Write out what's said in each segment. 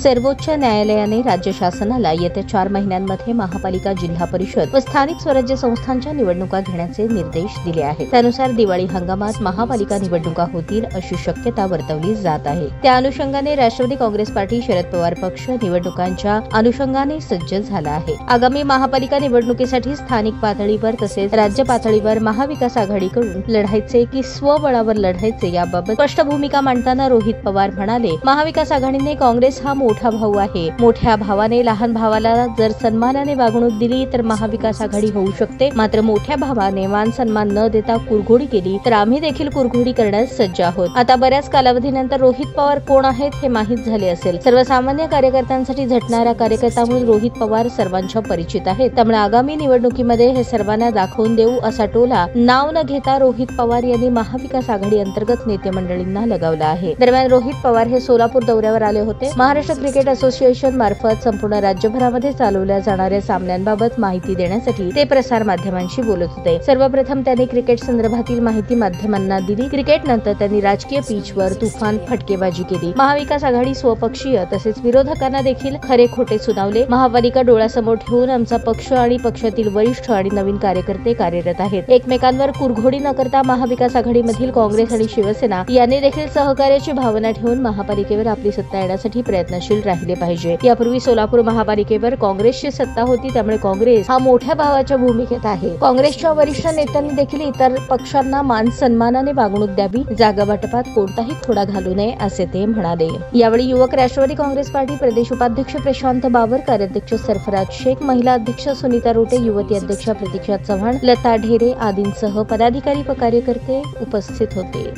सर्वोच्च न्यायालयाने राज्य शासनाला येत्या 4 महिन्यांमध्ये महापालिका, जिल्हा परिषद व स्थानिक स्वराज्य संस्थांच्या निवडणुका घेण्याचे निर्देश दिले आहेत. त्यानुसार दिवाळी हंगामात महापालिका निवडणुका होतील अशी शक्यता वर्तवली जात आहे. त्या अनुषंगाने राष्ट्रवादी काँग्रेस पार्टी, शरद पवार पक्ष निवडणुकांच्या अनुषंगाने सज्ज झाला आहे. आगामी महापालिका निवडणुकीसाठी स्थानिक पातळीवर तसेच राज्य पातळीवर महाविकास आघाडीकडून लढायचे की स्वबळावर लढायचे याबाबत स्पष्ट भूमिका मांडताना रोहित पवार म्हणाले, महाविकास आघाडीने काँग्रेस हा मोठा भाऊ आहे. मोठ्या भावाने लहान भावाला जर सन्मानाने वागणूक दिली तर महाविकास आघाडी होऊ शकते. मात्र मोठ्या भावाने मान सन्मान न देता कुरघोडी केली तर आम्ही देखील कुरघोडी करण्यास सज्ज आहोत. आता बऱ्याच कालावधीनंतर रोहित पवार कोण आहेत हे माहीत झाले असेल. सर्वसामान्य कार्यकर्त्यांसाठी झटणारा कार्यकर्ता म्हणून रोहित पवार सर्वांच्या परिचित आहेत. त्यामुळे आगामी निवडणुकीमध्ये हे सर्वांना दाखवून देऊ असा टोला नाव न घेता रोहित पवार यांनी महाविकास आघाडी अंतर्गत नेते मंडळींना लगावला आहे. दरम्यान रोहित पवार हे सोलापूर दौऱ्यावर आले होते. महाराष्ट्र क्रिकेट असोसिएशन मार्फत संपूर्ण राज्यभरामध्ये चालवल्या जाणाऱ्या सामन्यांबाबत माहिती देण्यासाठी ते प्रसार माध्यमांशी बोलत होते. सर्वप्रथम त्यांनी क्रिकेट संदर्भातील माहिती माध्यमांना दिली. क्रिकेट नंतर त्यांनी राजकीय पिचवर तुफान फटकेबाजी केली. महाविकास आघाडी स्वपक्षीय तसेच विरोधकांना देखील खरे खोटे सुनावले. महापालिका डोळ्यासमोर ठेवून आमचा पक्ष आणि पक्षातील वरिष्ठ आणि नवीन कार्यकर्ते कार्यरत आहेत. एकमेकांवर कुरघोडी न करता महाविकास आघाडीमधील काँग्रेस आणि शिवसेना यांनी देखील सहकार्याची भावना ठेवून महापालिकेवर आपली सत्ता येण्यासाठी प्रयत्नशील राहिले पाहिजे. यापूर्वी सोलापूर महापालिकेवर काँग्रेसची सत्ता होती, त्यामुळे काँग्रेस हा मोठ्या भावाच्या भूमिकेत आहे. काँग्रेसच्या वरिष्ठ नेत्यांनी देखील इतर पक्षांना मान सन्मानाने वागणूक द्यावी, जागा वाटपात कोणताही खोडा घालू नये असे ते म्हणाले. यावेळी युवक राष्ट्रवादी काँग्रेस पार्टी प्रदेश उपाध्यक्ष प्रशांत बाबर, कार्याध्यक्ष सरफराज शेख, महिला अध्यक्ष सुनीता रोटे, युवती अध्यक्ष प्रतीक्षा चव्हाण, लता ढेरे आदींसह पदाधिकारी व कार्यकर्ते उपस्थित होते.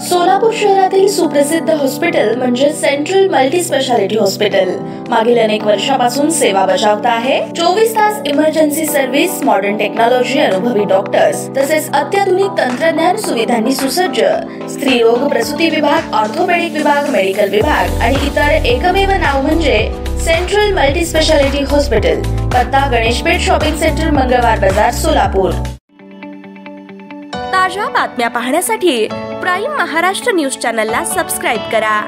सोलापूर शहरातील सुप्रसिद्ध हॉस्पिटल म्हणजे सेंट्रल मल्टी स्पेशालिटी हॉस्पिटल मागील अनेक वर्षापासून सेवा बजावत आहे. 24 तास इमर्जन्सी सर्व्हिस, मॉडर्न टेक्नॉलॉजी, अनुभवी डॉक्टर्स तसेच अत्याधुनिक तंत्रज्ञान सुविधांनी सुसज्ज स्त्रीरोग, प्रसूती विभाग, ऑर्थोपेडिक विभाग, मेडिकल विभाग आणि इतर एकमेव नाव म्हणजे सेंट्रल मल्टी स्पेशालिटी हॉस्पिटल. पत्ता गणेशपेठ शॉपिंग सेंटर, मंगळवार बाजार, सोलापूर. ताज्या बातम्या पाहण्यासाठी प्राईम महाराष्ट्र न्यूज चॅनलला सबस्क्राईब करा.